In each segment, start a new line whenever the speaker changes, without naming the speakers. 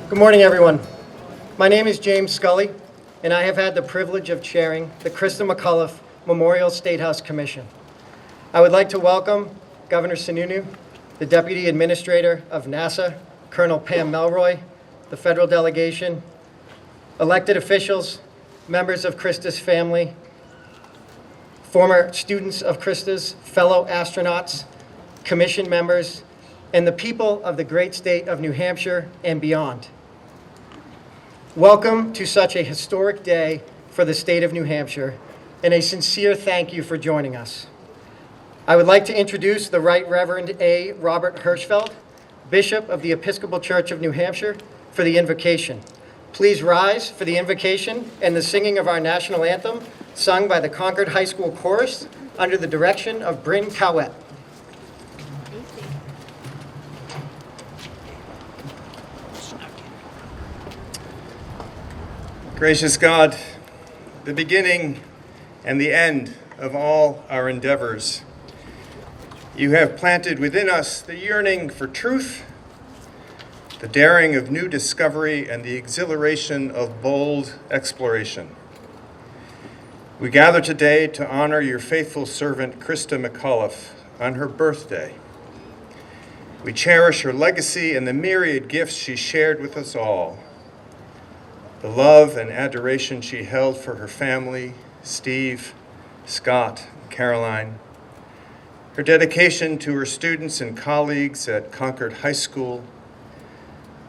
Good morning, everyone. My name is James Scully, and I have had the privilege of chairing the Christa McAuliffe Memorial State House Commission. I would like to welcome Governor Sununu, the Deputy Administrator of NASA, Colonel Pam Melroy, the federal delegation, elected officials, members of Christa's family, former students of Christa's, fellow astronauts, commission members, and the people of the great state of New Hampshire and beyond. Welcome to such a historic day for the state of New Hampshire, and a sincere thank you for joining us. I would like to introduce the Right Reverend A. Robert Hirschfeld, Bishop of the Episcopal Church of New Hampshire, for the invocation. Please rise for the invocation and the singing of our national anthem, sung by the Concord High School Chorus under the direction of Bryn Cowett.
Gracious God, the beginning and the end of all our endeavors, you have planted within us the yearning for truth, the daring of new discovery, and the exhilaration of bold exploration. We gather today to honor your faithful servant, Christa McAuliffe, on her birthday. We cherish her legacy and the myriad gifts she shared with us all. The love and adoration she held for her family, Steve, Scott, and Caroline. Her dedication to her students and colleagues at Concord High School.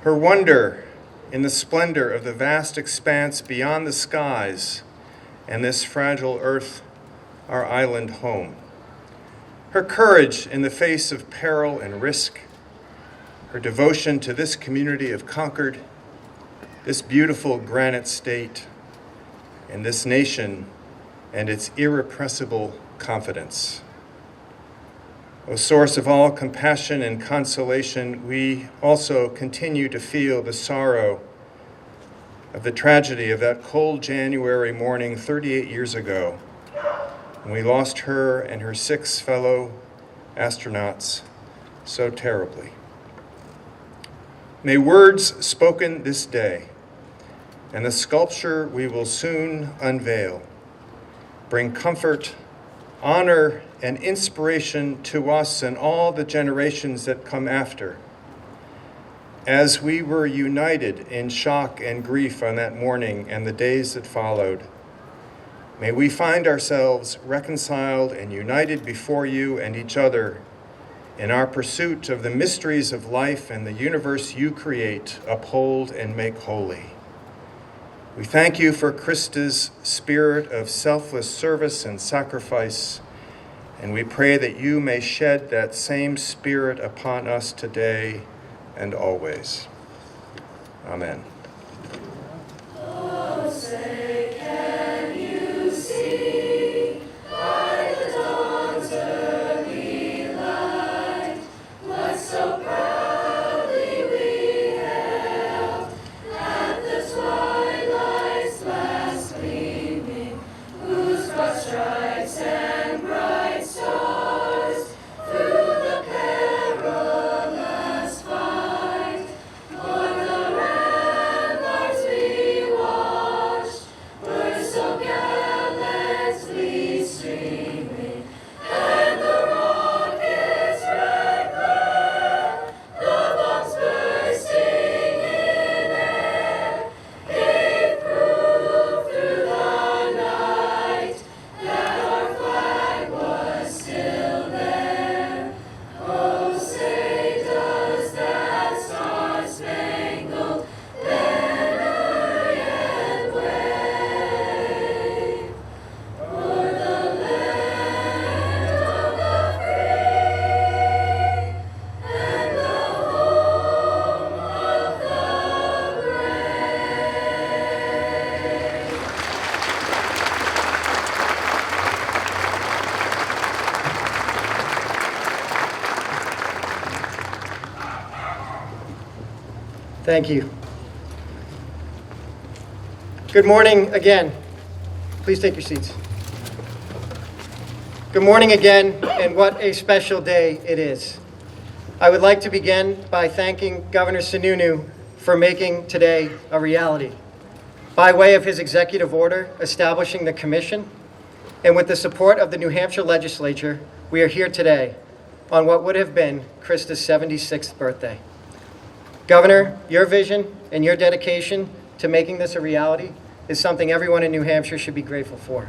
Her wonder in the splendor of the vast expanse beyond the skies and this fragile earth, our island home. Her courage in the face of peril and risk. Her devotion to this community of Concord, this beautiful granite state, and this nation and its irrepressible confidence. O source of all compassion and consolation, we also continue to feel the sorrow of the tragedy of that cold January morning 38 years ago, when we lost her and her 6 fellow astronauts so terribly. May words spoken this day and the sculpture we will soon unveil bring comfort, honor, and inspiration to us and all the generations that come after. As we were united in shock and grief on that morning and the days that followed, may we find ourselves reconciled and united before you and each other in our pursuit of the mysteries of life and the universe you create, uphold, and make holy. We thank you for Christa's spirit of selfless service and sacrifice, and we pray that you may shed that same spirit upon us today and always. Amen.
Oh, say, can you see by the dawn's early light what so proudly we hailed at the twilight's last gleaming, whose broad stripes and bright stars through the perilous fight o'er the ramparts we watched were so gallantly streaming, and the rocket's red glare, the bombs bursting in air, gave proof through the night that our flag was still there. Oh, say does that star-spangled banner yet wave o'er the land of the free and the home of the brave?
Thank you. Good morning again. Please take your seats. Good morning again, and what a special day it is. I would like to begin by thanking Governor Sununu for making today a reality. By way of his executive order establishing the commission, and with the support of the New Hampshire legislature, we are here today on what would have been Christa's 76th birthday. Governor, your vision and your dedication to making this a reality is something everyone in New Hampshire should be grateful for.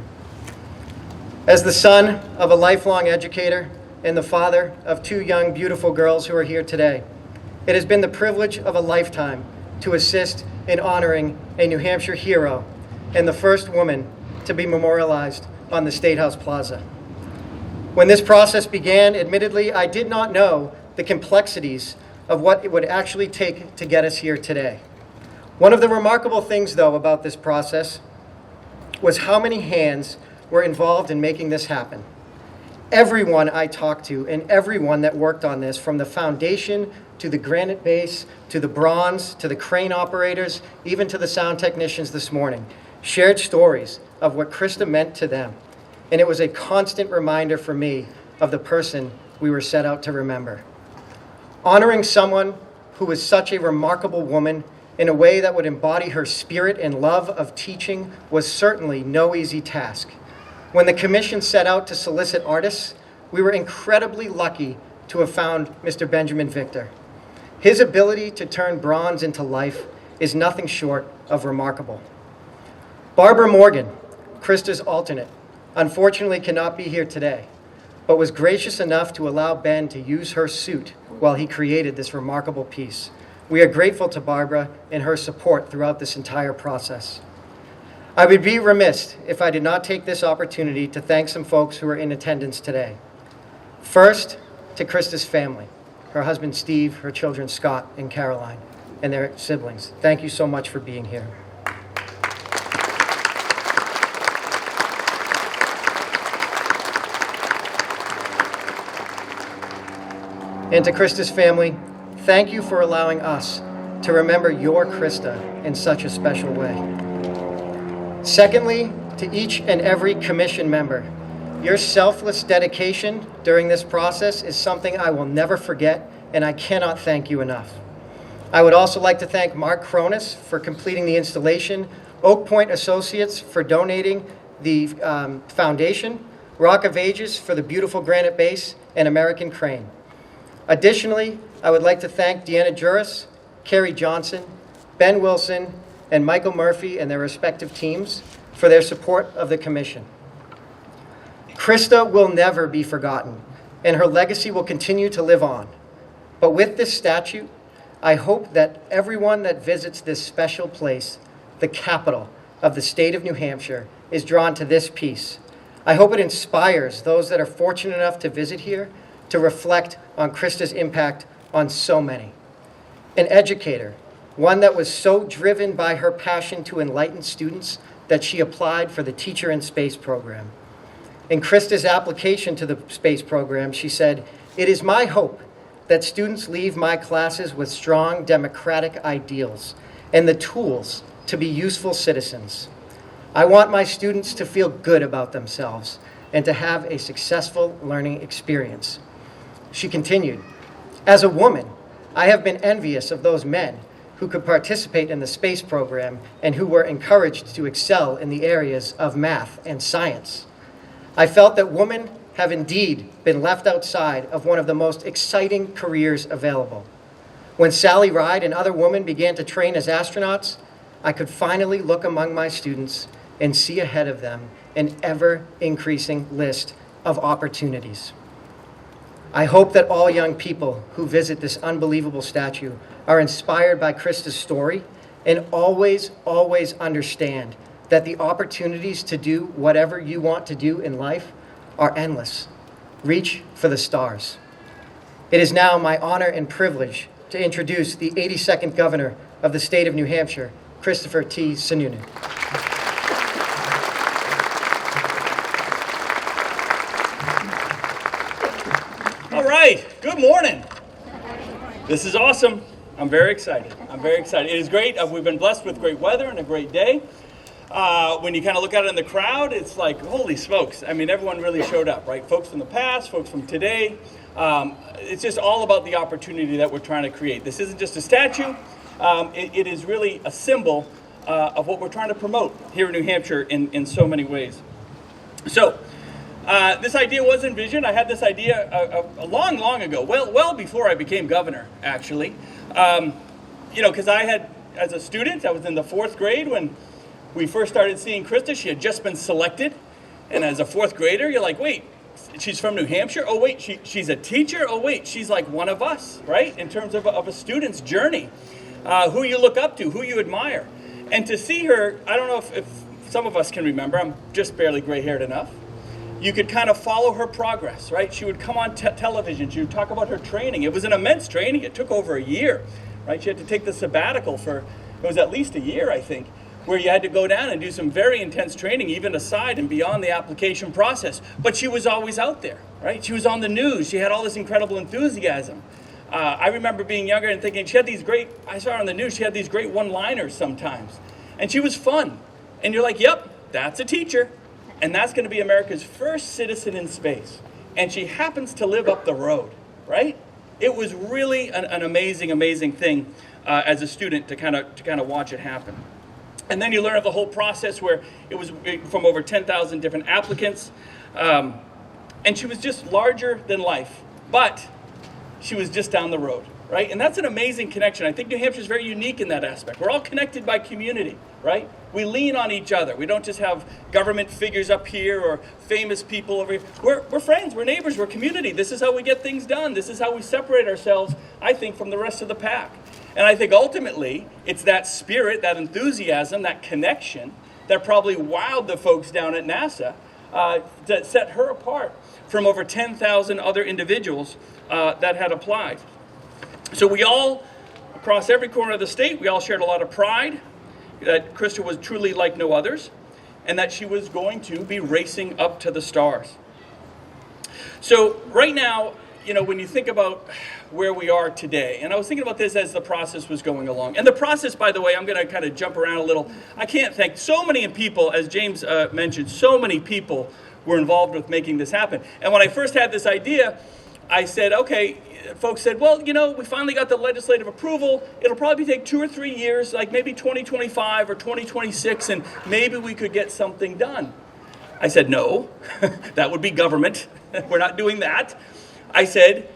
As the son of a lifelong educator and the father of two young, beautiful girls who are here today, it has been the privilege of a lifetime to assist in honoring a New Hampshire hero and the first woman to be memorialized on the State House Plaza. When this process began, admittedly, I did not know the complexities of what it would actually take to get us here today. One of the remarkable things, though, about this process was how many hands were involved in making this happen. Everyone I talked to and everyone that worked on this, from the foundation to the granite base, to the bronze, to the crane operators, even to the sound technicians this morning, shared stories of what Christa meant to them. And it was a constant reminder for me of the person we were set out to remember. Honoring someone who was such a remarkable woman in a way that would embody her spirit and love of teaching was certainly no easy task. When the commission set out to solicit artists, we were incredibly lucky to have found Mr. Benjamin Victor. His ability to turn bronze into life is nothing short of remarkable. Barbara Morgan, Christa's alternate, unfortunately cannot be here today, but was gracious enough to allow Ben to use her suit while he created this remarkable piece. We are grateful to Barbara and her support throughout this entire process. I would be remiss if I did not take this opportunity to thank some folks who are in attendance today. First, to Christa's family, her husband Steve, her children Scott and Caroline, and their siblings. Thank you so much for being here. And to Christa's family, thank you for allowing us to remember your Christa in such a special way. Secondly, to each and every commission member, your selfless dedication during this process is something I will never forget, and I cannot thank you enough. I would also like to thank Mark Cronus for completing the installation, Oak Point Associates for donating the foundation, Rock of Ages for the beautiful granite base, and American Crane. Additionally, I would like to thank Deanna Juris, Carrie Johnson, Ben Wilson, and Michael Murphy and their respective teams for their support of the commission. Christa will never be forgotten, and her legacy will continue to live on. But with this statue, I hope that everyone that visits this special place, the capital of the state of New Hampshire, is drawn to this piece. I hope it inspires those that are fortunate enough to visit here to reflect on Christa's impact on so many. An educator, one that was so driven by her passion to enlighten students that she applied for the Teacher in Space program. In Christa's application to the space program, she said, "It is my hope that students leave my classes with strong democratic ideals and the tools to be useful citizens. I want my students to feel good about themselves and to have a successful learning experience." She continued, "As a woman, I have been envious of those men who could participate in the space program and who were encouraged to excel in the areas of math and science. I felt that women have indeed been left outside of one of the most exciting careers available. When Sally Ride and other women began to train as astronauts, I could finally look among my students and see ahead of them an ever-increasing list of opportunities. I hope that all young people who visit this unbelievable statue are inspired by Christa's story and always, always understand that the opportunities to do whatever you want to do in life are endless. Reach for the stars. It is now my honor and privilege to introduce the 82nd Governor of the state of New Hampshire, Christopher T. Sununu.
All right, good morning. This is awesome. I'm very excited. It is great. We've been blessed with great weather and a great day. When you kind of look out in the crowd, it's like, holy smokes. I mean, everyone really showed up, right? Folks from the past, folks from today. It's just all about the opportunity that we're trying to create. This isn't just a statue. it is really a symbol of what we're trying to promote here in New Hampshire in so many ways. So, this idea was envisioned. I had this idea a long ago, well before I became governor, actually. Because I had, as a student, I was in the 4th grade when we first started seeing Christa. She had just been selected. And as a 4th grader, you're like, wait, she's from New Hampshire? Oh, wait, she's a teacher? Oh, wait, she's like one of us, right? In terms of a student's journey, who you look up to, who you admire. And to see her, I don't know if some of us can remember, I'm just barely gray-haired enough. You could kind of follow her progress, right? She would come on television. She would talk about her training. It was an immense training. It took over a year, right? She had to take the sabbatical for, it was at least a year, I think, where you had to go down and do some very intense training, even aside and beyond the application process. But she was always out there, right? She was on the news. She had all this incredible enthusiasm. I remember being younger and thinking she had these great, I saw her on the news, she had these great one-liners sometimes. And she was fun. And you're like, yep, that's a teacher. And that's going to be America's first citizen in space. And she happens to live up the road, right? It was really an amazing thing as a student to kind of watch it happen. And then you learn of the whole process where it was from over 10,000 different applicants. And she was just larger than life. But she was just down the road, right? And that's an amazing connection. I think New Hampshire is very unique in that aspect. We're all connected by community, right? We lean on each other. We don't just have government figures up here or famous people over here. We're friends, we're neighbors, we're community. This is how we get things done. This is how we separate ourselves, I think, from the rest of the pack. And I think ultimately, it's that spirit, that enthusiasm, that connection that probably wowed the folks down at NASA that set her apart from over 10,000 other individuals that had applied. So we all, across every corner of the state, we all shared a lot of pride that Christa was truly like no others, and that she was going to be racing up to the stars. So right now, when you think about where we are today, and I was thinking about this as the process was going along. And the process, by the way, I'm going to kind of jump around a little. I can't thank so many people, as James mentioned, so many people were involved with making this happen. And when I first had this idea, I said, okay, folks said, well, we finally got the legislative approval. It'll probably take 2 or 3 years, like maybe 2025 or 2026, and maybe we could get something done. I said, no, that would be government. We're not doing that. I said,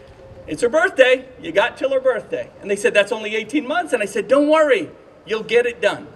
it's her birthday. You got till her birthday. And they said, that's only 18 months. And I said, don't worry, you'll get it done.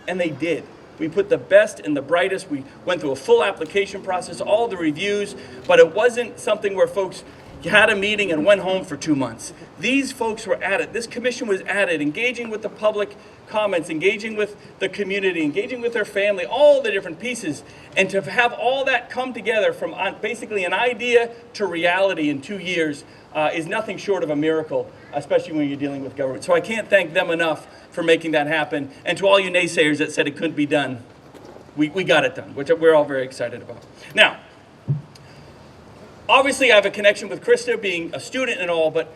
And they did. We put the best and the brightest. We went through a full application process, all the reviews, but it wasn't something where folks had a meeting and went home for 2 months. These folks were at it. This commission was at it, engaging with the public comments, engaging with the community, engaging with their family, all the different pieces. And to have all that come together from basically an idea to reality in 2 years is nothing short of a miracle, especially when you're dealing with government. So I can't thank them enough for making that happen. And to all you naysayers that said it couldn't be done, we got it done, which we're all very excited about. Now, obviously, I have a connection with Christa, being a student and all, but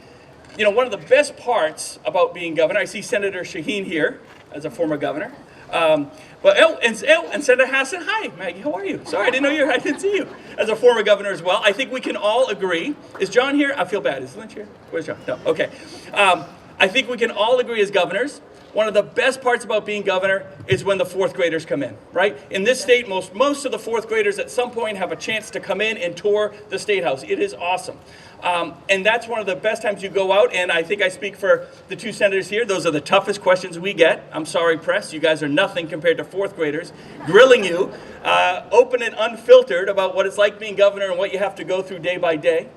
one of the best parts about being governor, I see Senator Shaheen here as a former governor, and Senator Hassan, hi, Maggie, how are you? Sorry, I didn't see you, as a former governor as well. I think we can all agree. Is John here? I feel bad. Is Lynch here? Where's John? No, okay. I think we can all agree as governors, one of the best parts about being governor is when the 4th graders come in, right? In this state, most of the 4th graders at some point have a chance to come in and tour the State House. It is awesome. And that's one of the best times you go out, and I think I speak for the 2 senators here. Those are the toughest questions we get. I'm sorry, press. You guys are nothing compared to 4th graders, grilling you, open and unfiltered about what it's like being governor and what you have to go through day by day.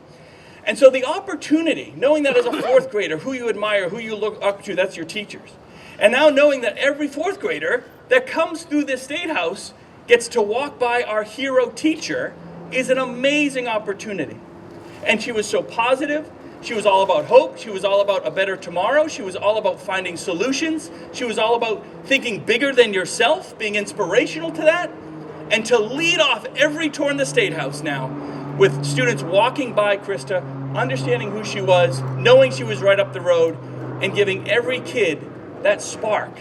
And so the opportunity, knowing that as a 4th grader, who you admire, who you look up to, that's your teachers. And now knowing that every 4th grader that comes through this State House gets to walk by our hero teacher is an amazing opportunity. And she was so positive. She was all about hope. She was all about a better tomorrow. She was all about finding solutions. She was all about thinking bigger than yourself, being inspirational to that. And to lead off every tour in the State House now with students walking by Christa, understanding who she was, knowing she was right up the road, and giving every kid that spark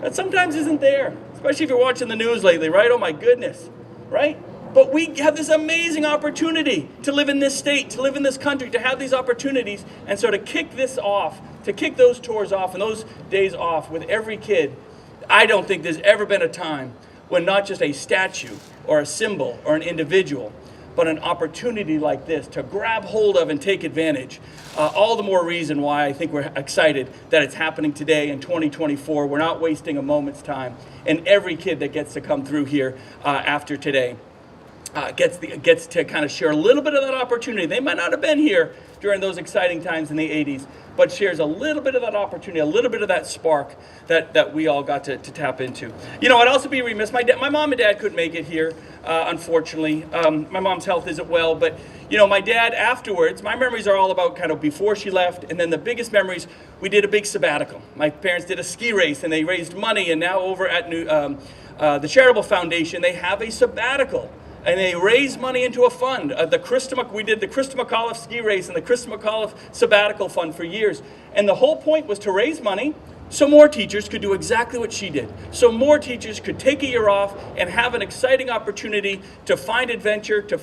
that sometimes isn't there, especially if you're watching the news lately, right? Oh my goodness, right? But we have this amazing opportunity to live in this state, to live in this country, to have these opportunities. And so to kick this off to kick those tours off and those days off with every kid, I don't think there's ever been a time when not just a statue or a symbol or an individual, but an opportunity like this to grab hold of and take advantage. All the more reason why I think we're excited that it's happening today in 2024. We're not wasting a moment's time. And every kid that gets to come through here after today gets to kind of share a little bit of that opportunity. They might not have been here during those exciting times in the 80s, but shares a little bit of that opportunity, a little bit of that spark that we all got to tap into. You know, I'd also be remiss. My mom and dad couldn't make it here, unfortunately. My mom's health isn't well, but you know, my dad afterwards, my memories are all about kind of before she left, and then the biggest memories, we did a big sabbatical. My parents did a ski race, and they raised money, and now over at the Charitable Foundation, they have a sabbatical. And they raise money into a fund. We did the Christa McAuliffe ski race and the Christa McAuliffe sabbatical fund for years. And the whole point was to raise money so more teachers could do exactly what she did. So more teachers could take a year off and have an exciting opportunity to find adventure, to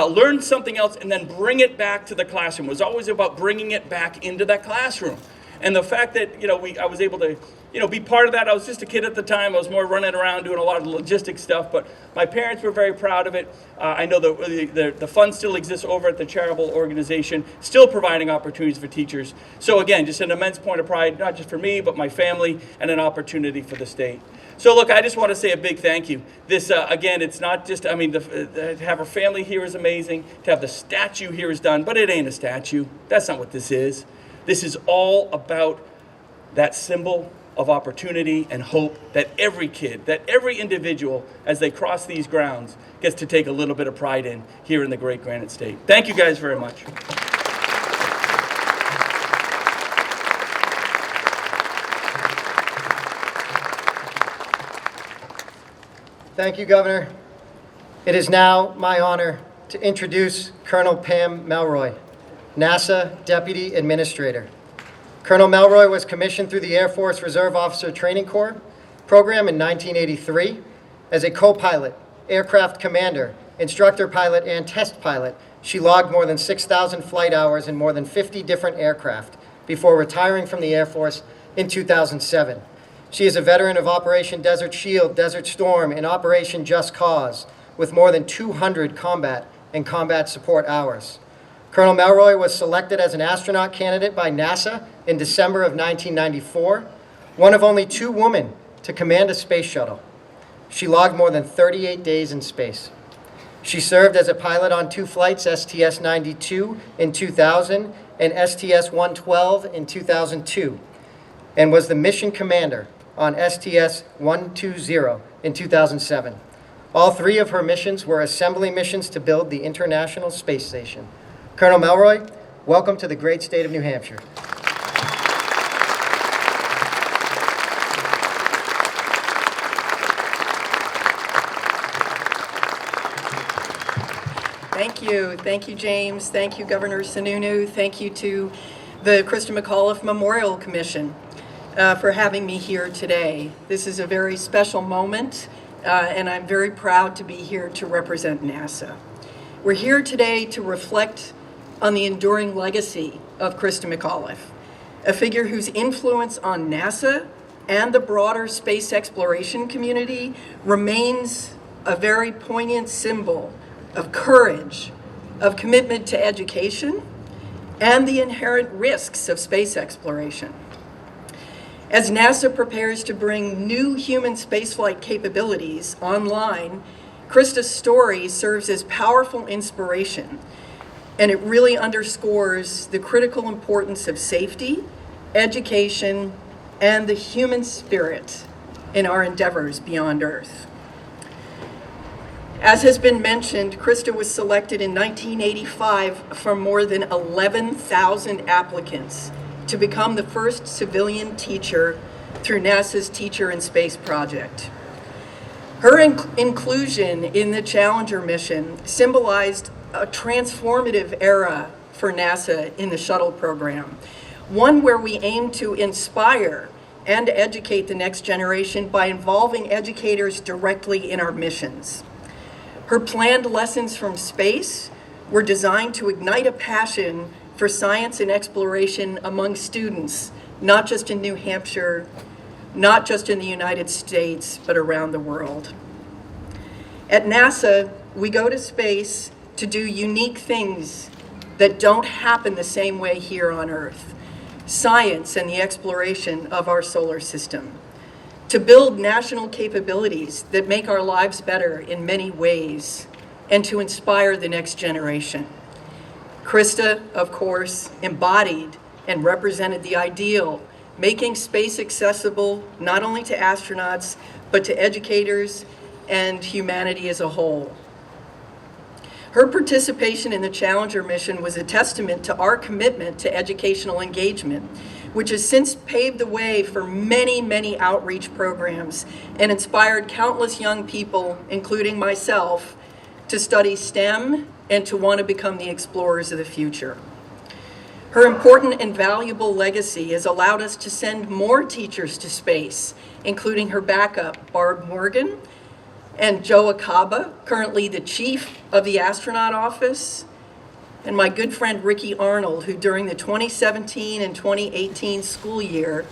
learn something else, and then bring it back to the classroom. It was always about bringing it back into that classroom. And the fact that, you know, I was able to, you know, be part of that. I was just a kid at the time. I was more running around doing a lot of logistic stuff, but my parents were very proud of it. I know that the fund still exists over at the charitable organization, still providing opportunities for teachers. So again, just an immense point of pride, not just for me, but my family, and an opportunity for the state. So look, I just want to say a big thank you. This, again, it's not just, I mean, to have a family here is amazing. To have the statue here is done, but it ain't a statue. That's not what this is. This is all about that symbol of opportunity and hope that every kid, that every individual, as they cross these grounds, gets to take a little bit of pride in here in the great Granite State. Thank you guys very much.
Thank you, Governor. It is now my honor to introduce Colonel Pam Melroy, NASA Deputy Administrator. Colonel Melroy was commissioned through the Air Force Reserve Officer Training Corps program in 1983 as a co-pilot, aircraft commander, instructor pilot, and test pilot. She logged more than 6,000 flight hours in more than 50 different aircraft before retiring from the Air Force in 2007. She is a veteran of Operation Desert Shield, Desert Storm, and Operation Just Cause, with more than 200 combat and combat support hours. Colonel Melroy was selected as an astronaut candidate by NASA in December of 1994, one of only 2 women to command a space shuttle. She logged more than 38 days in space. She served as a pilot on 2 flights, STS-92 in 2000 and STS-112 in 2002, and was the mission commander on STS-120 in 2007. All 3 of her missions were assembly missions to build the International Space Station. Colonel Melroy, welcome to the great state of New Hampshire.
Thank you, James. Thank you, Governor Sununu. Thank you to the Christa McAuliffe Memorial Commission for having me here today. This is a very special moment, and I'm very proud to be here to represent NASA. We're here today to reflect on the enduring legacy of Christa McAuliffe, a figure whose influence on NASA and the broader space exploration community remains a very poignant symbol of courage, of commitment to education, and the inherent risks of space exploration. As NASA prepares to bring new human spaceflight capabilities online, Christa's story serves as powerful inspiration, and it really underscores the critical importance of safety, education, and the human spirit in our endeavors beyond Earth. As has been mentioned, Christa was selected in 1985 from more than 11,000 applicants to become the first civilian teacher through NASA's Teacher in Space project. Her inclusion in the Challenger mission symbolized a transformative era for NASA in the shuttle program, one where we aim to inspire and educate the next generation by involving educators directly in our missions. Her planned lessons from space were designed to ignite a passion for science and exploration among students, not just in New Hampshire, not just in the United States, but around the world. At NASA, we go to space to do unique things that don't happen the same way here on Earth. Science and the exploration of our solar system. To build national capabilities that make our lives better in many ways, and to inspire the next generation. Christa, of course, embodied and represented the ideal, making space accessible not only to astronauts, but to educators and humanity as a whole. Her participation in the Challenger mission was a testament to our commitment to educational engagement, which has since paved the way for many, many outreach programs and inspired countless young people, including myself, to study STEM and to want to become the explorers of the future. Her important and valuable legacy has allowed us to send more teachers to space, including her backup, Barb Morgan, and Joe Acaba, currently the chief of the astronaut office, and my good friend Ricky Arnold, who during the 2017 and 2018 school year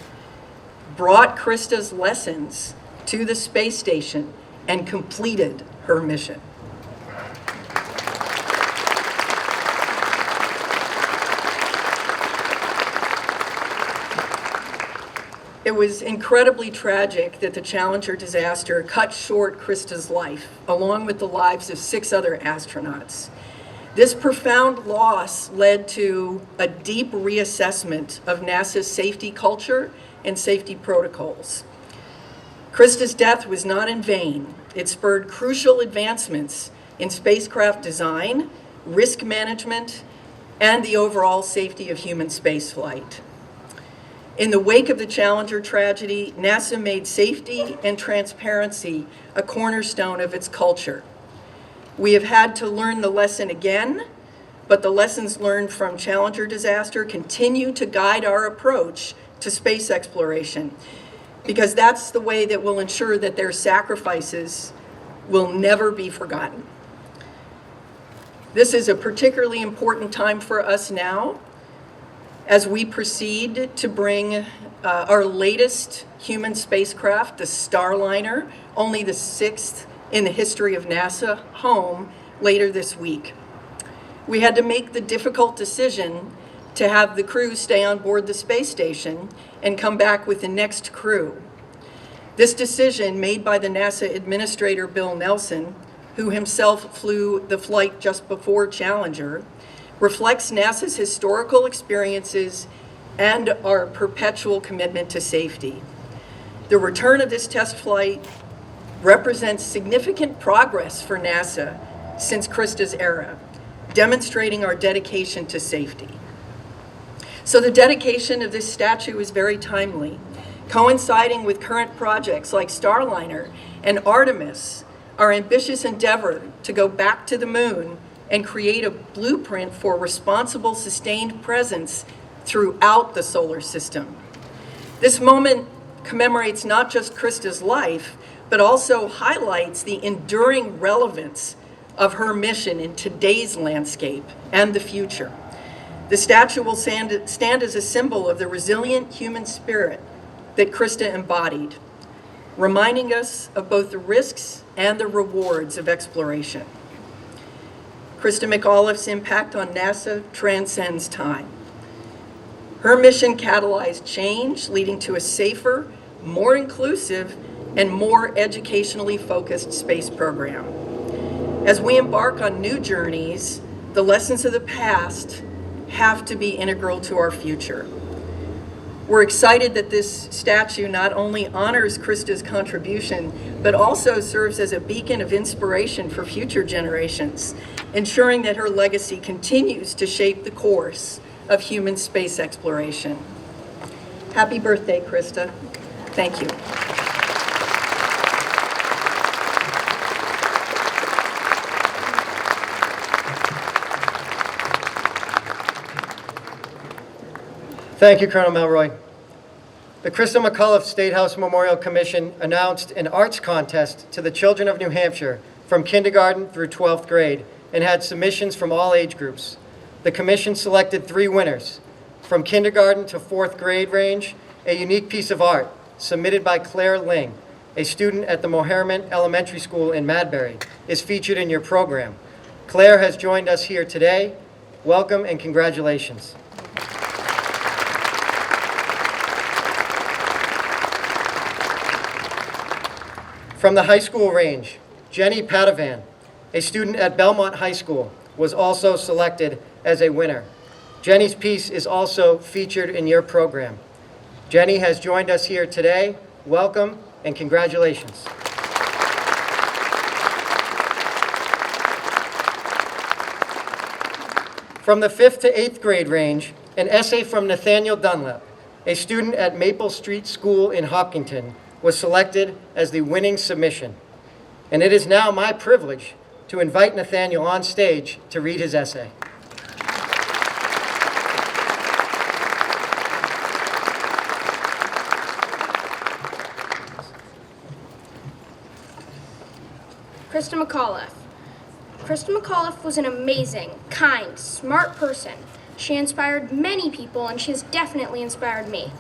brought Christa's lessons to the space station and completed her mission. It was incredibly tragic that the Challenger disaster cut short Christa's life, along with the lives of 6 other astronauts. This profound loss led to a deep reassessment of NASA's safety culture and safety protocols. Christa's death was not in vain. It spurred crucial advancements in spacecraft design, risk management, and the overall safety of human spaceflight. In the wake of the Challenger tragedy, NASA made safety and transparency a cornerstone of its culture. We have had to learn the lesson again, but the lessons learned from Challenger disaster continue to guide our approach to space exploration, because that's the way that will ensure that their sacrifices will never be forgotten. This is a particularly important time for us now, as we proceed to bring our latest human spacecraft, the Starliner, only the 6th in the history of NASA, home later this week. We had to make the difficult decision to have the crew stay on board the space station and come back with the next crew. This decision, made by the NASA Administrator Bill Nelson, who himself flew the flight just before Challenger, reflects NASA's historical experiences and our perpetual commitment to safety. The return of this test flight represents significant progress for NASA since Christa's era, demonstrating our dedication to safety. So the dedication of this statue is very timely, coinciding with current projects like Starliner and Artemis, our ambitious endeavor to go back to the moon and create a blueprint for responsible, sustained presence throughout the solar system. This moment commemorates not just Christa's life, but also highlights the enduring relevance of her mission in today's landscape and the future. The statue will stand as a symbol of the resilient human spirit that Christa embodied, reminding us of both the risks and the rewards of exploration. Christa McAuliffe's impact on NASA transcends time. Her mission catalyzed change, leading to a safer, more inclusive, and more educationally focused space program. As we embark on new journeys, the lessons of the past have to be integral to our future. We're excited that this statue not only honors Christa's contribution, but also serves as a beacon of inspiration for future generations, ensuring that her legacy continues to shape the course of human space exploration. Happy birthday, Christa. Thank you.
Thank you, Colonel Melroy. The Christa McAuliffe State House Memorial Commission announced an arts contest to the children of New Hampshire from kindergarten through 12th grade and had submissions from all age groups. the commission selected 3 winners. From kindergarten to 4th grade range, a unique piece of art submitted by Claire Ling, a student at the Moherman Elementary School in Madbury, is featured in your program. Claire has joined us here today. Welcome and congratulations. From the high school range, Jenny Padovan, a student at Belmont High School, was also selected as a winner. Jenny's piece is also featured in your program. Jenny has joined us here today. Welcome and congratulations. From the 5th to 8th grade range, an essay from Nathaniel Dunlap, a student at Maple Street School in Hopkinton, was selected as the winning submission. And it is now my privilege to invite Nathaniel on stage to read his essay.
Christa McAuliffe. Christa McAuliffe was an amazing, kind, smart person. She inspired many people, and she has definitely inspired me.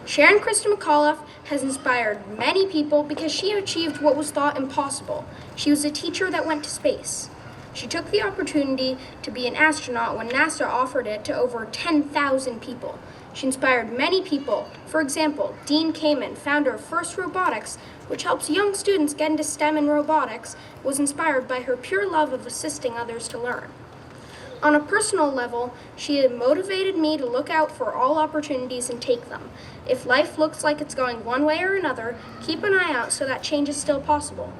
Sharon Christa McAuliffe has inspired many people because she achieved what was thought impossible. She was a teacher that went to space. She took the opportunity to be an astronaut when NASA offered it to over 10,000 people. She inspired many people. For example, Dean Kamen, founder of First Robotics, which helps young students get into STEM and robotics, was inspired by her pure love of assisting others to learn. On a personal level, she had motivated me to look out for all opportunities and take them. If life looks like it's going one way or another, keep an eye out so that change is still possible.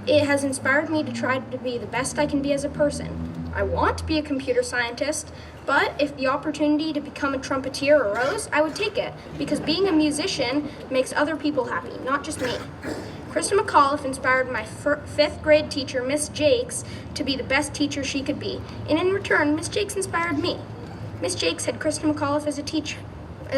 It has inspired me to try to be the best I can be as a person. I want to be a computer scientist, but if the opportunity to become a trumpeter arose, I would take it, because being a musician makes other people happy, not just me. Christa McAuliffe inspired my 5th grade teacher, Miss Jakes, to be the best teacher she could be, and in return, Miss Jakes inspired me. Miss Jakes had Christa McAuliffe as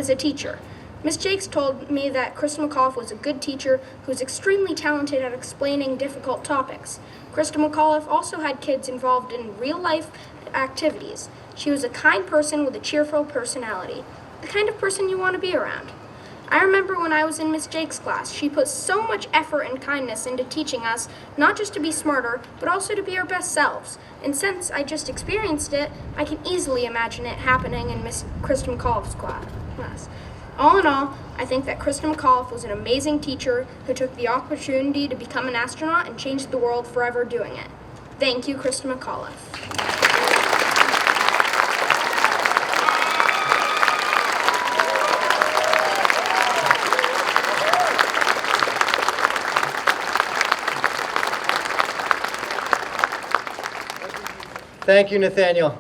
a teacher. Miss Jakes told me that Christa McAuliffe was a good teacher who was extremely talented at explaining difficult topics. Christa McAuliffe also had kids involved in real-life activities. She was a kind person with a cheerful personality, the kind of person you want to be around. I remember when I was in Miss Jake's class, she put so much effort and kindness into teaching us not just to be smarter, but also to be our best selves. And since I just experienced it, I can easily imagine it happening in Miss Christa McAuliffe's class. All in all, I think that Christa McAuliffe was an amazing teacher who took the opportunity to become an astronaut and changed the world forever doing it. Thank you, Christa McAuliffe.
Thank you, Nathaniel.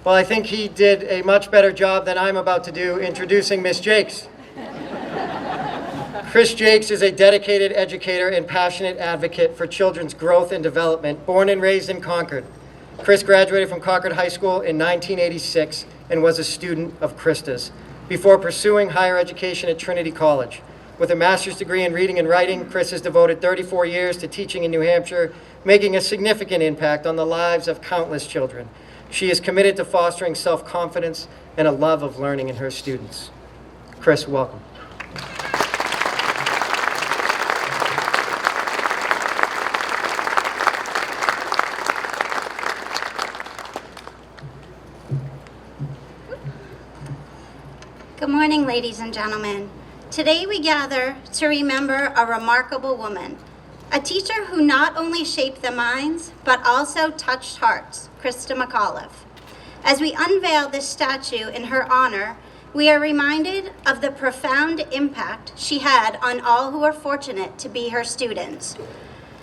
Well, I think he did a much better job than I'm about to do introducing Miss Jakes. Chris Jakes is a dedicated educator and passionate advocate for children's growth and development, born and raised in Concord. Chris graduated from Concord High School in 1986 and was a student of Christa's before pursuing higher education at Trinity College. With a master's degree in reading and writing, Chris has devoted 34 years to teaching in New Hampshire, making a significant impact on the lives of countless children. She is committed to fostering self-confidence and a love of learning in her students. Chris, welcome.
Good morning, ladies and gentlemen. Today we gather to remember a remarkable woman, a teacher who not only shaped the minds, but also touched hearts, Christa McAuliffe. As we unveil this statue in her honor, we are reminded of the profound impact she had on all who were fortunate to be her students.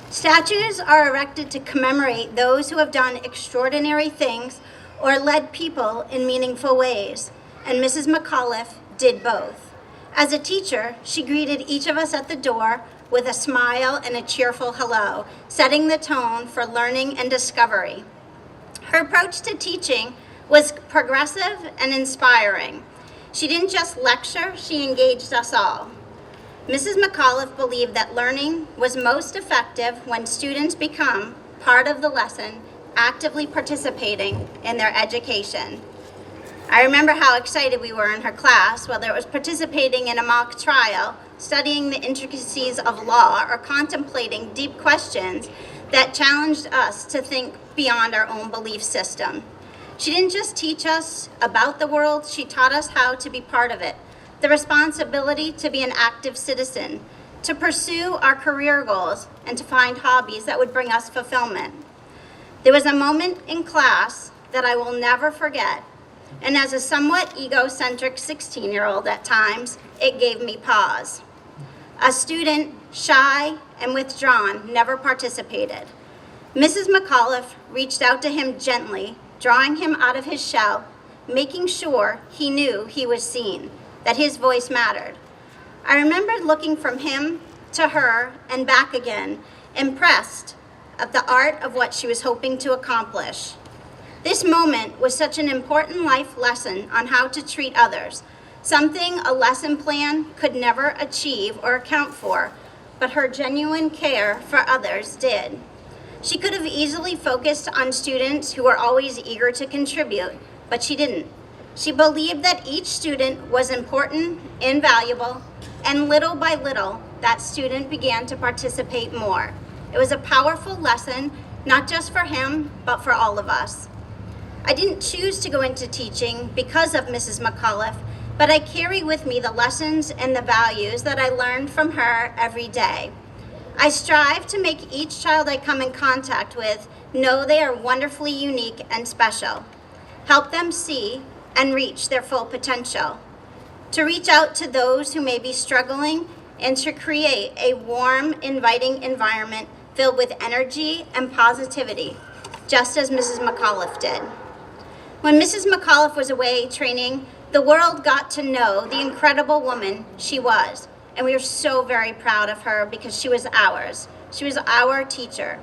Statues are erected to commemorate those who have done extraordinary things or led people in meaningful ways, and Mrs. McAuliffe did both. As a teacher, she greeted each of us at the door with a smile and a cheerful hello, setting the tone for learning and discovery. Her approach to teaching was progressive and inspiring. She didn't just lecture, she engaged us all. Mrs. McAuliffe believed that learning was most effective when students become part of the lesson actively participating in their education. I remember how excited we were in her class, whether it was participating in a mock trial, studying the intricacies of law, or contemplating deep questions that challenged us to think beyond our own belief system. She didn't just teach us about the world, she taught us how to be part of it, the responsibility to be an active citizen, to pursue our career goals, and to find hobbies that would bring us fulfillment. There was a moment in class that I will never forget, and as a somewhat egocentric 16-year-old at times, it gave me pause. A student, shy and withdrawn, never participated. Mrs. McAuliffe reached out to him gently, drawing him out of his shell, making sure he knew he was seen, that his voice mattered. I remembered looking from him to her and back again, impressed at the art of what she was hoping to accomplish. This moment was such an important life lesson on how to treat others, something a lesson plan could never achieve or account for, but her genuine care for others did. She could have easily focused on students who were always eager to contribute, but she didn't. She believed that each student was important, invaluable, and little by little, that student began to participate more. It was a powerful lesson, not just for him, but for all of us. I didn't choose to go into teaching because of Mrs. McAuliffe, but I carry with me the lessons and the values that I learned from her every day. I strive to make each child I come in contact with know they are wonderfully unique and special, help them see and reach their full potential, to reach out to those who may be struggling, and to create a warm, inviting environment filled with energy and positivity, just as Mrs. McAuliffe did. When Mrs. McAuliffe was away training, the world got to know the incredible woman she was, and we are so very proud of her because she was ours. She was our teacher.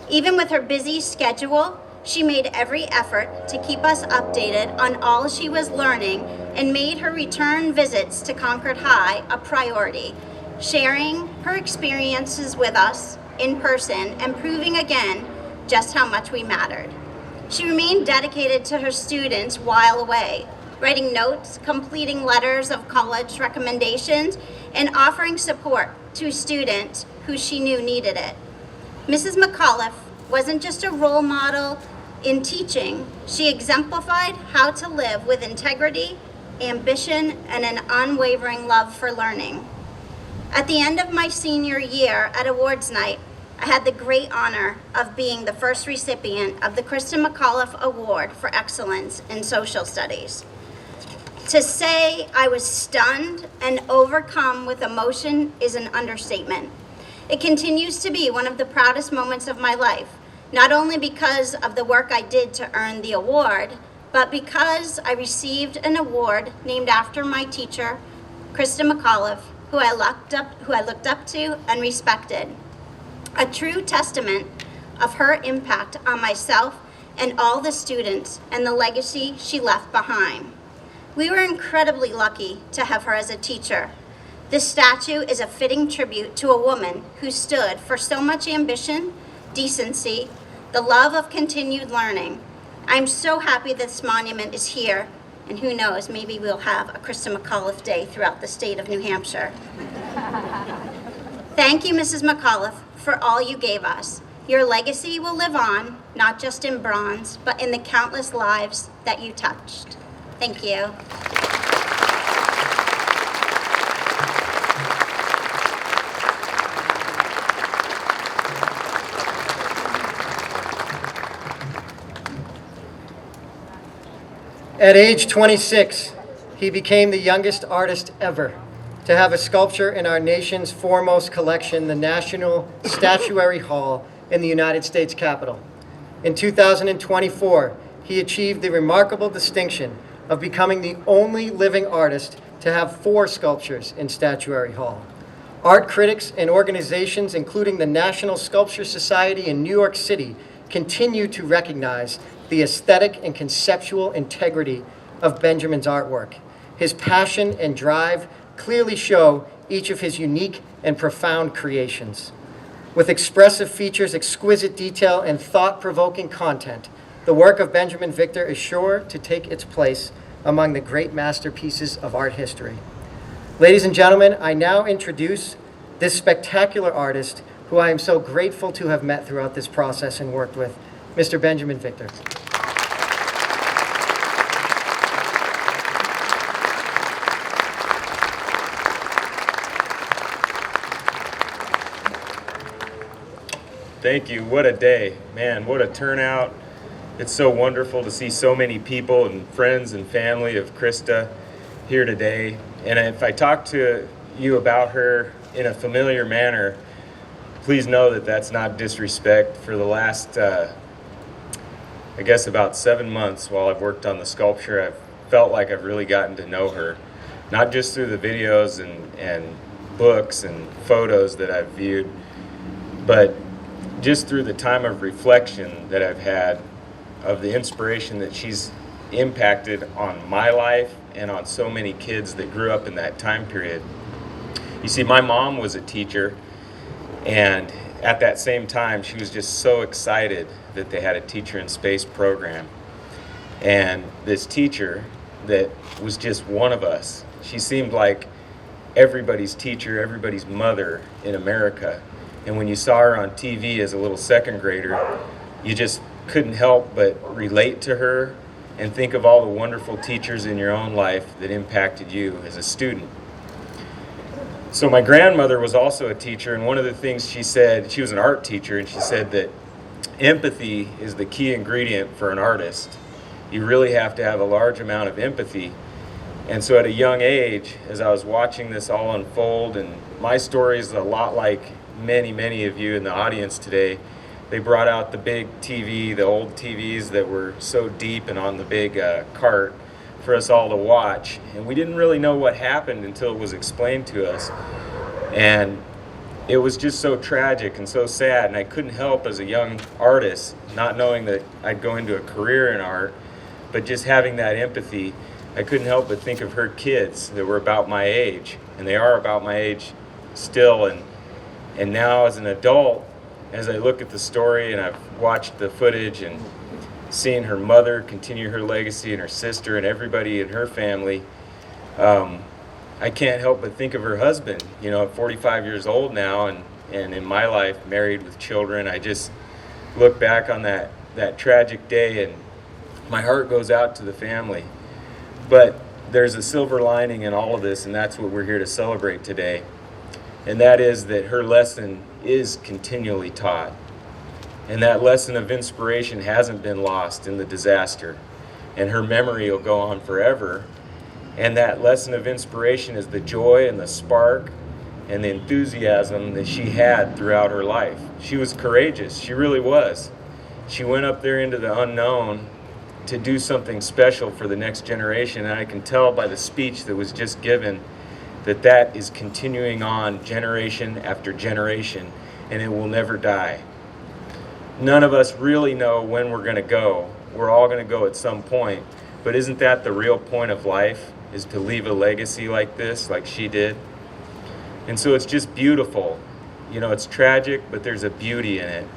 Even with her busy schedule, she made every effort to keep us updated on all she was learning and made her return visits to Concord High a priority, sharing her experiences with us in person and proving again just how much we mattered. She remained dedicated to her students while away, writing notes, completing letters of college recommendations, and offering support to students who she knew needed it. Mrs. McAuliffe wasn't just a role model in teaching, she exemplified how to live with integrity, ambition, and an unwavering love for learning. At the end of my senior year at awards night, I had the great honor of being the first recipient of the Christa McAuliffe Award for Excellence in Social Studies. To say I was stunned and overcome with emotion is an understatement. It continues to be one of the proudest moments of my life, not only because of the work I did to earn the award, but because I received an award named after my teacher, Christa McAuliffe, who I looked up to and respected. A true testament of her impact on myself and all the students and the legacy she left behind. We were incredibly lucky to have her as a teacher. This statue is a fitting tribute to a woman who stood for so much ambition, decency, the love of continued learning. I'm so happy this monument is here, and who knows, maybe we'll have a Christa McAuliffe Day throughout the state of New Hampshire. Thank you, Mrs. McAuliffe, for all you gave us. Your legacy will live on, not just in bronze, but in the countless lives that you touched. Thank you.
At age 26, he became the youngest artist ever to have a sculpture in our nation's foremost collection, the National Statuary Hall in the United States Capitol. In 2024, he achieved the remarkable distinction of becoming the only living artist to have 4 sculptures in Statuary Hall. Art critics and organizations, including the National Sculpture Society in New York City, continue to recognize the aesthetic and conceptual integrity of Benjamin's artwork. His passion and drive clearly show each of his unique and profound creations. With expressive features, exquisite detail, and thought-provoking content, the work of Benjamin Victor is sure to take its place among the great masterpieces of art history. Ladies and gentlemen, I now introduce this spectacular artist who I am so grateful to have met throughout this process and worked with, Mr. Benjamin Victor.
Thank you. What a day. Man, what a turnout. It's so wonderful to see so many people and friends and family of Christa here today. And if I talk to you about her in a familiar manner, please know that that's not disrespect. For the last, I guess about 7 months while I've worked on the sculpture, I've felt like I've really gotten to know her. Not just through the videos and books and photos that I've viewed, but just through the time of reflection that I've had of the inspiration that she's impacted on my life and on so many kids that grew up in that time period. You see, my mom was a teacher, and at that same time, she was just so excited that they had a teacher in space program. And this teacher that was just one of us, she seemed like everybody's teacher, everybody's mother in America. And when you saw her on TV as a little second grader, you just couldn't help but relate to her and think of all the wonderful teachers in your own life that impacted you as a student. So my grandmother was also a teacher, and one of the things she said, she was an art teacher, and she said that empathy is the key ingredient for an artist. You really have to have a large amount of empathy. And so at a young age, as I was watching this all unfold, and my story is a lot like many of you in the audience today, they brought out the big TV, the old TVs that were so deep and on the big cart for us all to watch. And we didn't really know what happened until it was explained to us. And it was just so tragic and so sad. And I couldn't help as a young artist, not knowing that I'd go into a career in art, but just having that empathy, I couldn't help but think of her kids that were about my age. And they are about my age still. And now as an adult, as I look at the story and I've watched the footage and seen her mother continue her legacy and her sister and everybody in her family, I can't help but think of her husband, at 45 years old now and in my life, married with children. I just look back on that tragic day and my heart goes out to the family. But there's a silver lining in all of this, and that's what we're here to celebrate today. And that is that her lesson is continually taught. And that lesson of inspiration hasn't been lost in the disaster. And her memory will go on forever. And that lesson of inspiration is the joy and the spark and the enthusiasm that she had throughout her life. She was courageous. She really was. She went up there into the unknown to do something special for the next generation. And I can tell by the speech that was just given that is continuing on generation after generation, and it will never die. None of us really know when we're going to go. We're all going to go at some point, but isn't that the real point of life, is to leave a legacy like this, like she did? And so it's just beautiful. It's tragic, but there's a beauty in it.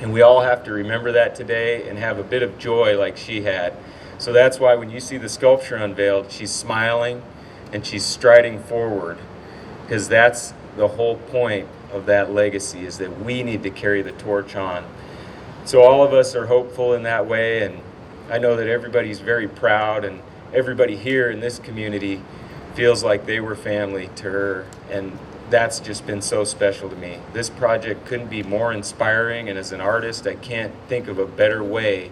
And we all have to remember that today and have a bit of joy like she had. So that's why when you see the sculpture unveiled, she's smiling and she's striding forward, because that's the whole point of that legacy, is that we need to carry the torch on. So all of us are hopeful in that way, and I know that everybody's very proud, and everybody here in this community feels like they were family to her, and that's just been so special to me. This project couldn't be more inspiring, and as an artist, I can't think of a better way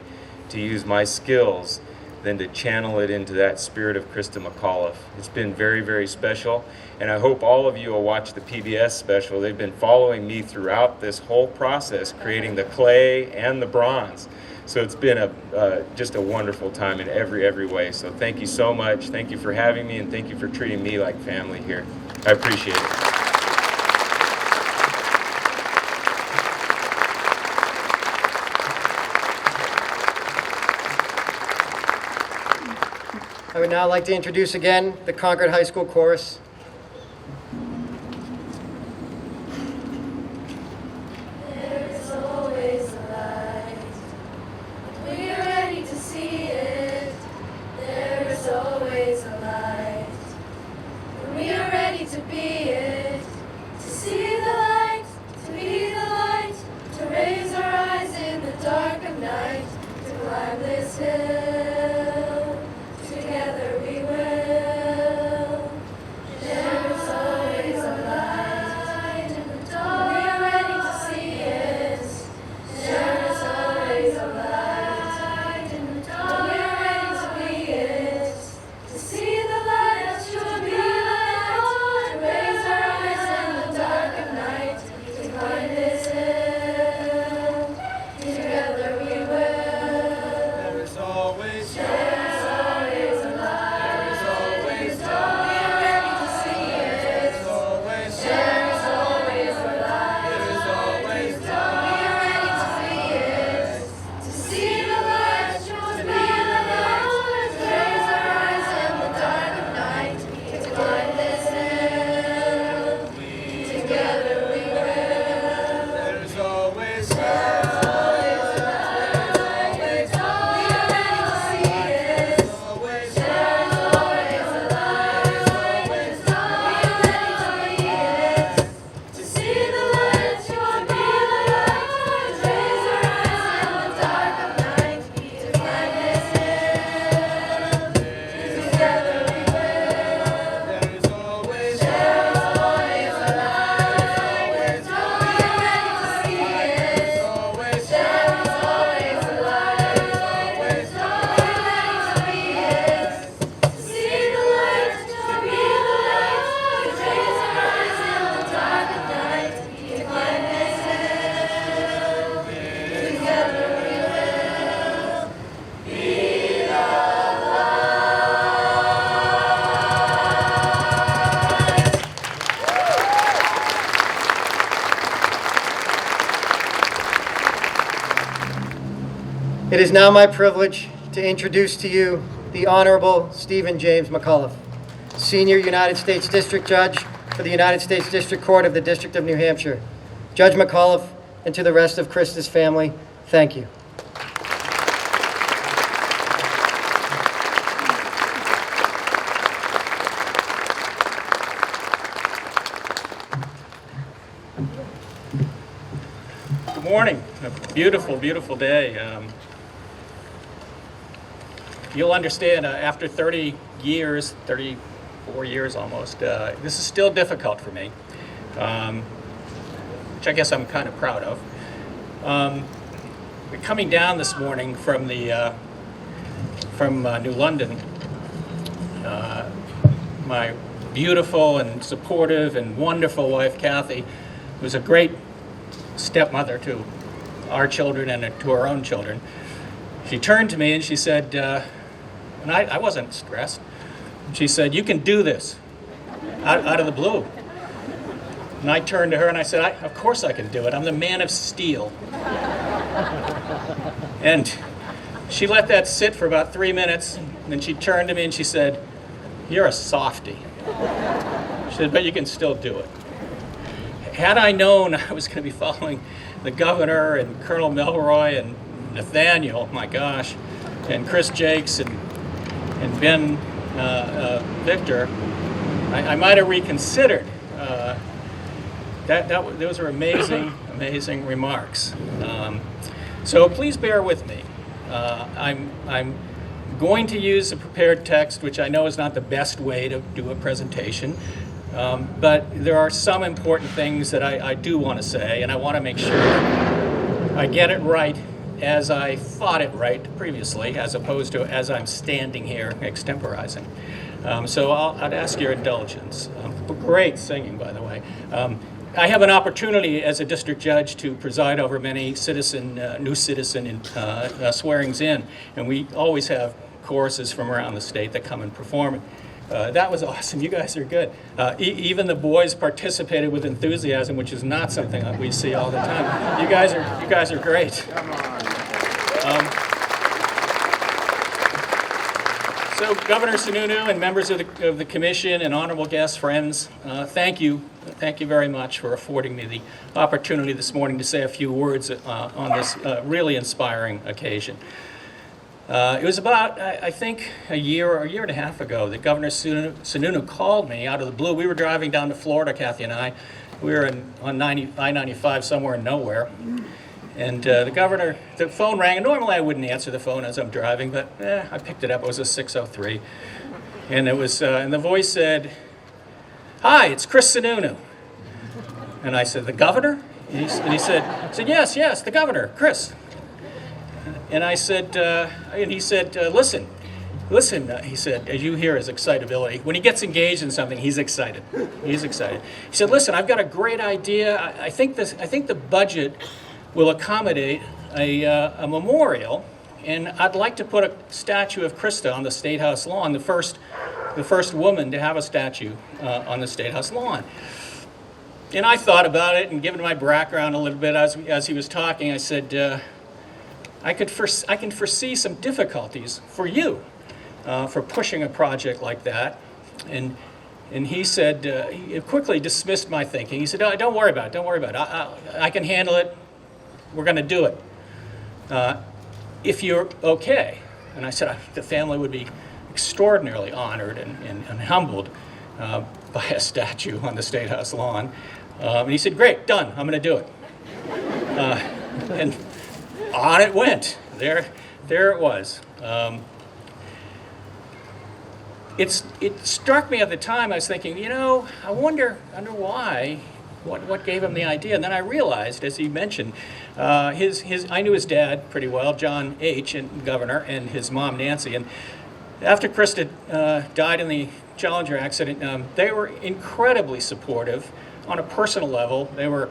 to use my skills than to channel it into that spirit of Christa McAuliffe. It's been very special, and I hope all of you will watch the PBS special. They've been following me throughout this whole process, creating the clay and the bronze. So it's been just a wonderful time in every way. So thank you so much. Thank you for having me, and thank you for treating me like family here. I appreciate it.
I would now like to introduce again the Concord High School Chorus.
to be it, to see the light, to be the light, to raise our eyes in the dark of night, to climb this hill, together we will. There's always a light in the dark, we are ready to see it. There's always a light in the dark, we are ready to be it. To see the light, to be the light, to raise our eyes in the dark of night, to climb this hill, together we will.
There is always
There's always a light.
There is always
We are ready to see it.
always
There's always a light.
There is always
We are ready to be it. To see the light, to be the light, to raise our eyes in the dark of night, to climb this hill, together we will.
There is always
We are ready to see it.
always
There's always a light. We are ready to be it. To see the light, to be the light, to raise our eyes in the dark of night, to climb this hill, together we will.
There is always
There's always a light. We are ready to see it.
always
There is always a light. We are ready to be it. To see the light, to be the light, to raise our eyes in the dark of night, to climb this hill, together we will. Be the
It is now my privilege to introduce to you the Honorable Stephen James McAuliffe, Senior United States District Judge for the United States District Court of the District of New Hampshire. Judge McAuliffe, and to the rest of Christa's family, thank you.
Good morning. A beautiful, beautiful day. You'll understand after 30 years, 34 years almost, this is still difficult for me, which I guess I'm kind of proud of. Coming down this morning from the from New London, my beautiful and supportive and wonderful wife Kathy was a great stepmother to our children and to our own children. She turned to me and she said, and I wasn't stressed, she said, "You can do this," out of the blue. And I turned to her and I said, "Of course I can do it. I'm the man of steel." And she let that sit for about 3 minutes, and then she turned to me and she said, "You're a softie." She said, "But you can still do it." Had I known I was going to be following the governor and Colonel Milroy and Nathaniel, my gosh, and Chris Jakes and Ben Victor, I might have reconsidered. Those are amazing, amazing remarks. So please bear with me. I'm going to use a prepared text, which I know is not the best way to do a presentation. But there are some important things that I do want to say, and I want to make sure I get it right as I thought it right previously, as opposed to as I'm standing here extemporizing. So I'd ask your indulgence. Great singing, by the way. I have an opportunity as a district judge to preside over many new citizen swearings in, and we always have choruses from around the state that come and perform. That was awesome. You guys are good. Even the boys participated with enthusiasm, which is not something that we see all the time. You guys are great.
Come on.
So, Governor Sununu and members of the commission and honorable guests, friends, thank you very much for affording me the opportunity this morning to say a few words on this really inspiring occasion.
It was about, I think, a year or a year and a half ago that Governor Sununu called me out of the blue. We were driving down to Florida, Kathy and I. We were on I-95 somewhere in nowhere. And the phone rang. And normally I wouldn't answer the phone as I'm driving, but I picked it up. It was a 603. And and the voice said, "Hi, it's Chris Sununu." And I said, "The governor?" And he said, yes, the governor, Chris. And I said, he said, listen, he said, as you hear his excitability, when he gets engaged in something, he's excited. He's excited. He said, "Listen, I've got a great idea. I think the budget will accommodate a memorial, and I'd like to put a statue of Christa on the State House lawn, the first woman to have a statue on the State House lawn." And I thought about it, and given my background a little bit as he was talking, I said, I can foresee some difficulties for you for pushing a project like that. And he said, he quickly dismissed my thinking. He said, don't worry about it. I can handle it. We're going to do it. If you're okay. And I said, the family would be extraordinarily honored and humbled by a statue on the State House lawn. And he said, "Great, done. I'm going to do it." And on it went. There it was. It struck me at the time. I was thinking, I wonder why. What gave him the idea? And then I realized, as he mentioned, I knew his dad pretty well, John H., and governor, and his mom, Nancy. And after Christa died in the Challenger accident, they were incredibly supportive on a personal level. They were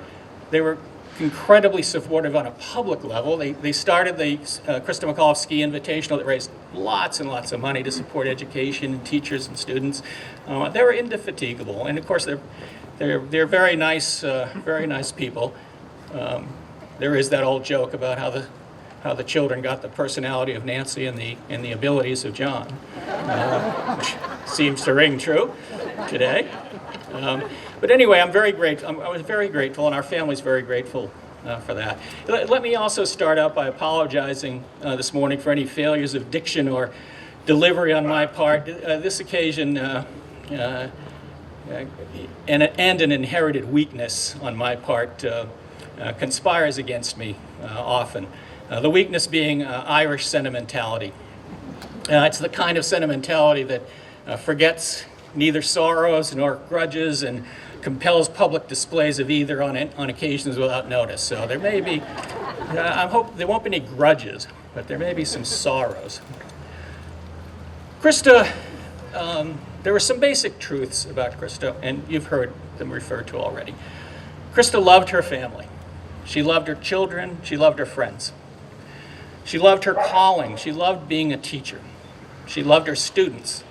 incredibly supportive on a public level. They started the Christa McAuliffe Ski Invitational that raised lots and lots of money to support education and teachers and students. They were indefatigable, and of course they're very nice people. There is that old joke about how the children got the personality of Nancy and the abilities of John, which seems to ring true today. But anyway, I'm very grateful. I was very grateful, and our family's very grateful for that. Let me also start out by apologizing this morning for any failures of diction or delivery on my part. This occasion and an inherited weakness on my part conspires against me often. The weakness being Irish sentimentality. It's the kind of sentimentality that forgets neither sorrows nor grudges and compels public displays of either on occasions without notice. So there may be, I hope there won't be any grudges, but there may be some sorrows. Christa, there were some basic truths about Christa, and you've heard them referred to already. Christa loved her family. She loved her children. She loved her friends. She loved her calling. She loved being a teacher. She loved her students.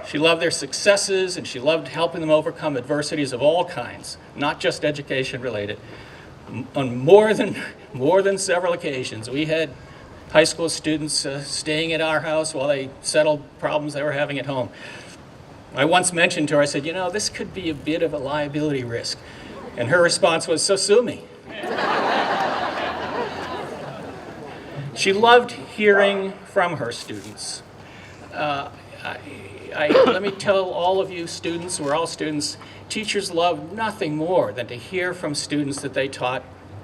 She loved their successes, and she loved helping them overcome adversities of all kinds, not just education related. On more than several occasions, we had high school students staying at our house while they settled problems they were having at home. I once mentioned to her, I said, this could be a bit of a liability risk. And her response was, "So sue me." She loved hearing from her students. Let me tell all of you students, we're all students, teachers love nothing more than to hear from students that they taught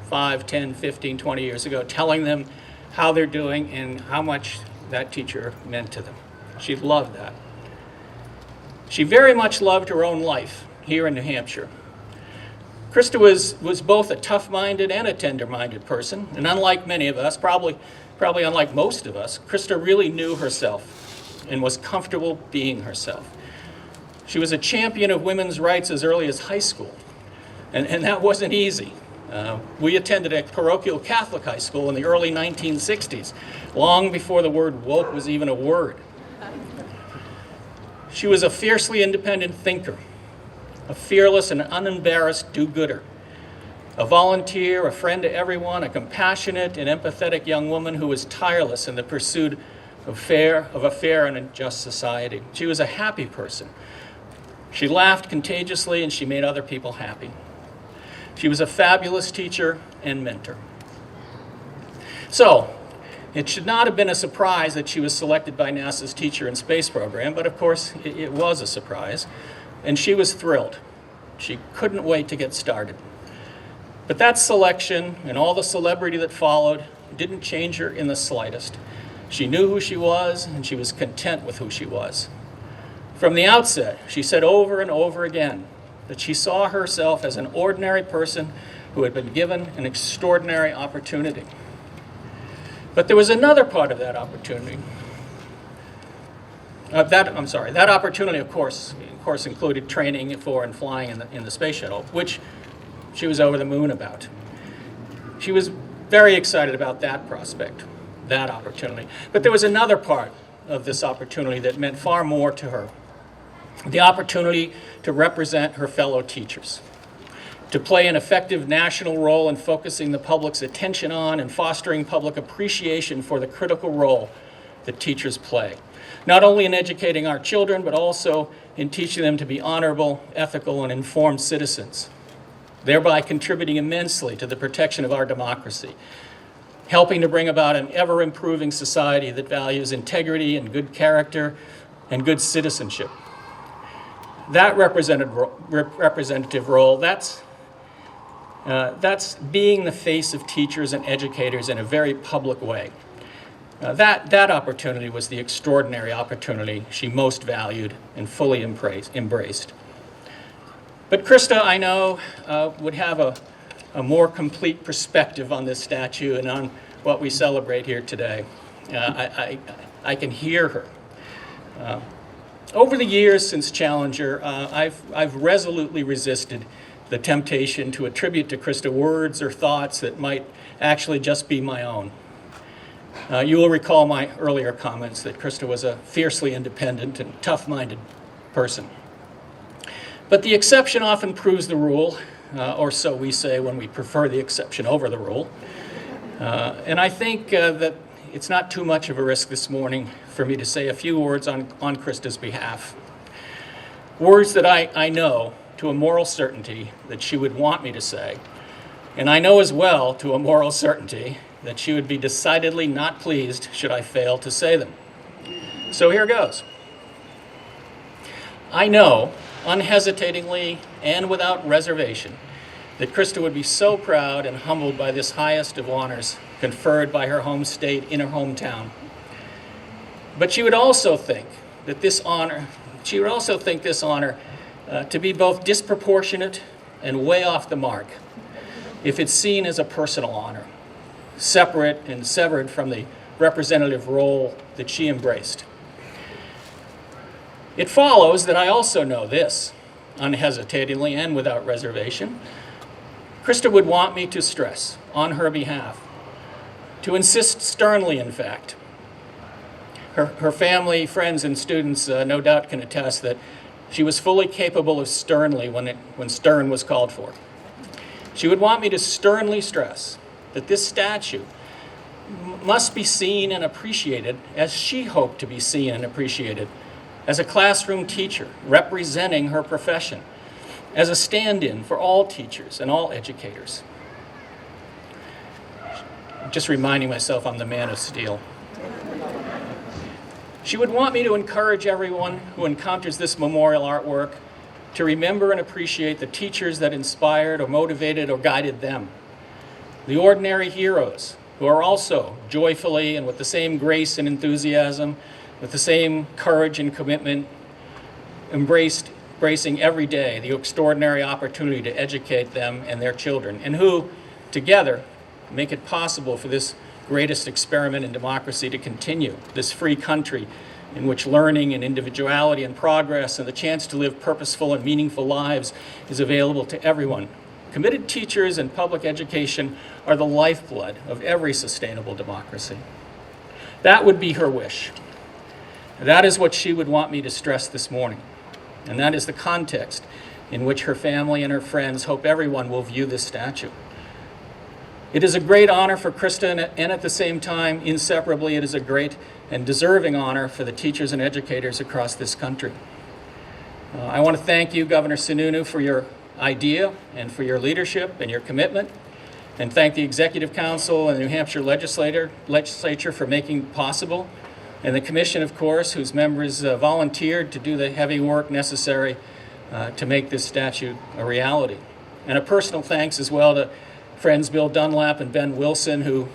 5, 10, 15, 20 years ago, telling them how they're doing and how much that teacher meant to them. She loved that. She very much loved her own life here in New Hampshire. Christa was both a tough-minded and a tender-minded person, and unlike many of us, probably unlike most of us, Christa really knew herself and was comfortable being herself. She was a champion of women's rights as early as high school, and that wasn't easy. We attended a parochial Catholic high school in the early 1960s, long before the word woke was even a word. She was a fiercely independent thinker, a fearless and unembarrassed do-gooder, a volunteer, a friend to everyone, a compassionate and empathetic young woman who was tireless in the pursuit of a fair and a just society. She was a happy person. She laughed contagiously, and she made other people happy. She was a fabulous teacher and mentor. So, It should not have been a surprise that she was selected by NASA's Teacher in Space program, but of course it was a surprise, and she was thrilled. She couldn't wait to get started. But that selection and all the celebrity that followed didn't change her in the slightest. She knew who she was, and she was content with who she was. From the outset, she said over and over again that she saw herself as an ordinary person who had been given an extraordinary opportunity. But there was another part of that opportunity. That opportunity, of course, included training for and flying in the space shuttle, which she was over the moon about. She was very excited about that prospect, that opportunity. But there was another part of this opportunity that meant far more to her. The opportunity to represent her fellow teachers, to play an effective national role in focusing the public's attention on and fostering public appreciation for the critical role that teachers play, not only in educating our children, but also in teaching them to be honorable, ethical, and informed citizens, thereby contributing immensely to the protection of our democracy, helping to bring about an ever-improving society that values integrity and good character and good citizenship. That representative role, that's being the face of teachers and educators in a very public way. That opportunity was the extraordinary opportunity she most valued and fully embraced. But Christa, I know, would have a more complete perspective on this statue and on what we celebrate here today. I can hear her. Over the years since Challenger, I've resolutely resisted the temptation to attribute to Christa words or thoughts that might actually just be my own. You will recall my earlier comments that Christa was a fiercely independent and tough-minded person. But the exception often proves the rule, or so we say when we prefer the exception over the rule. And I think that it's not too much of a risk this morning for me to say a few words on Christa's behalf. Words that I know to a moral certainty that she would want me to say. And I know as well to a moral certainty that she would be decidedly not pleased should I fail to say them. So here goes. I know, unhesitatingly and without reservation, that Christa would be so proud and humbled by this highest of honors conferred by her home state in her hometown. But she would also think that this honor to be both disproportionate and way off the mark if it's seen as a personal honor, separate and severed from the representative role that she embraced. It follows that I also know this, unhesitatingly and without reservation. Christa would want me to stress, on her behalf, to insist sternly, in fact. Her family, friends, and students no doubt can attest that she was fully capable of sternly when stern was called for. She would want me to sternly stress that this statue must be seen and appreciated as she hoped to be seen and appreciated, as a classroom teacher representing her profession, as a stand-in for all teachers and all educators. Just reminding myself I'm the man of steel. She would want me to encourage everyone who encounters this memorial artwork to remember and appreciate the teachers that inspired or motivated or guided them, the ordinary heroes who are also joyfully and with the same grace and enthusiasm, with the same courage and commitment, embracing every day the extraordinary opportunity to educate them and their children, and who, together, make it possible for this greatest experiment in democracy to continue, this free country in which learning and individuality and progress and the chance to live purposeful and meaningful lives is available to everyone. Committed teachers and public education are the lifeblood of every sustainable democracy. That would be her wish. That is what she would want me to stress this morning. And that is the context in which her family and her friends hope everyone will view this statue. It is a great honor for Christa, and at the same time, inseparably, it is a great and deserving honor for the teachers and educators across this country. I want to thank you, Governor Sununu, for your idea and for your leadership and your commitment. and thank the Executive Council and the New Hampshire Legislature for making it possible, and the Commission, of course, whose members volunteered to do the heavy work necessary to make this statute a reality. And a personal thanks as well to friends Bill Dunlap and Ben Wilson, who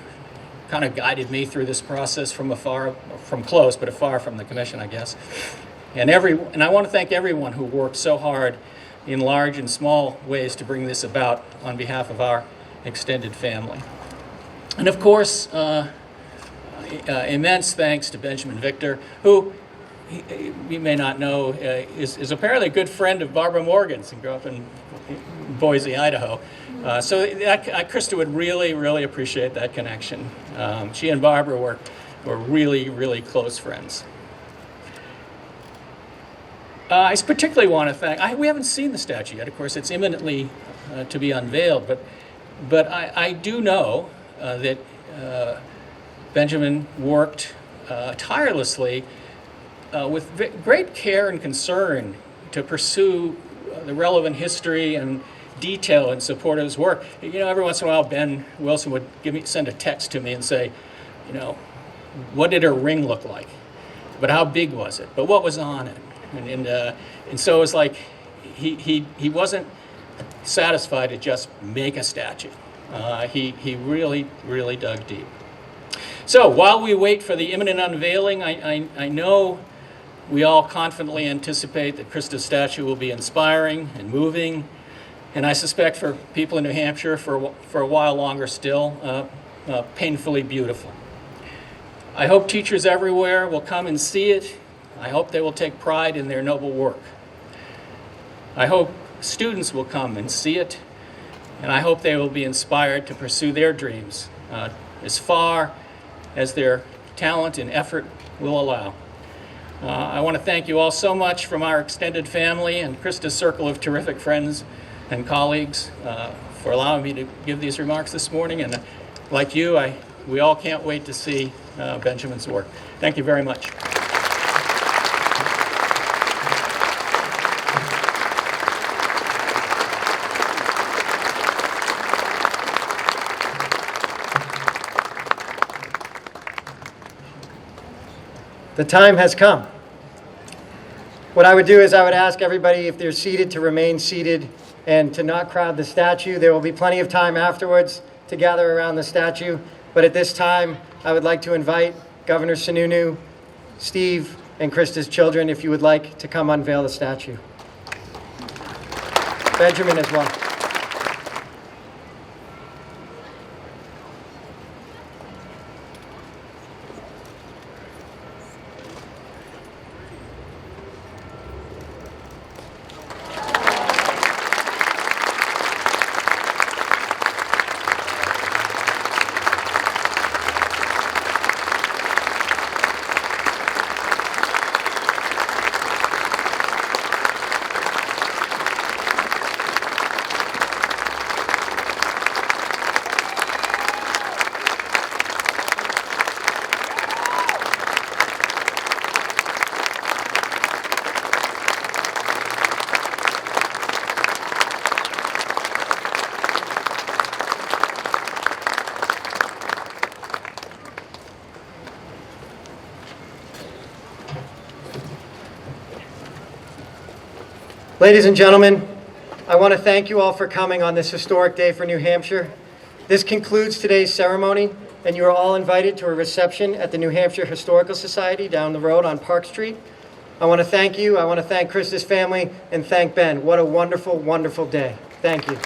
kind of guided me through this process from afar, from close, but afar from the Commission, I guess. And I want to thank everyone who worked so hard in large and small ways to bring this about on behalf of our extended family. And of course, immense thanks to Benjamin Victor, who you may not know is apparently a good friend of Barbara Morgan's and grew up in Boise, Idaho. So Christa would really, really appreciate that connection. She and Barbara were really, really close friends. I particularly want to thank, we haven't seen the statue yet, of course, it's imminently to be unveiled, but I do know that Benjamin worked tirelessly with great care and concern to pursue the relevant history and detail in support of his work. You know, every once in a while, Ben Wilson would send a text to me and say, you know, what did her ring look like? But how big was it? But what was on it? And so it was like he wasn't satisfied to just make a statue. He really, really dug deep. So while we wait for the imminent unveiling, I know we all confidently anticipate that Christa's statue will be inspiring and moving, and I suspect for people in New Hampshire for a while longer still, painfully beautiful. I hope teachers everywhere will come and see it. I hope they will take pride in their noble work. I hope students will come and see it, and I hope they will be inspired to pursue their dreams as far as their talent and effort will allow. I want to thank you all so much from our extended family and Christa's circle of terrific friends and colleagues for allowing me to give these remarks this morning. And like you, we all can't wait to see Benjamin's work. Thank you very much.
The time has come. What I would do is I would ask everybody, if they're seated, to remain seated and to not crowd the statue. There will be plenty of time afterwards to gather around the statue. But at this time, I would like to invite Governor Sununu, Steve, and Christa's children, if you would like, to come unveil the statue. Benjamin as well. Ladies and gentlemen, I want to thank you all for coming on this historic day for New Hampshire. This concludes today's ceremony, and you are all invited to a reception at the New Hampshire Historical Society down the road on Park Street. I want to thank you, I want to thank Christa's family, and thank Ben. What a wonderful, wonderful day. Thank you.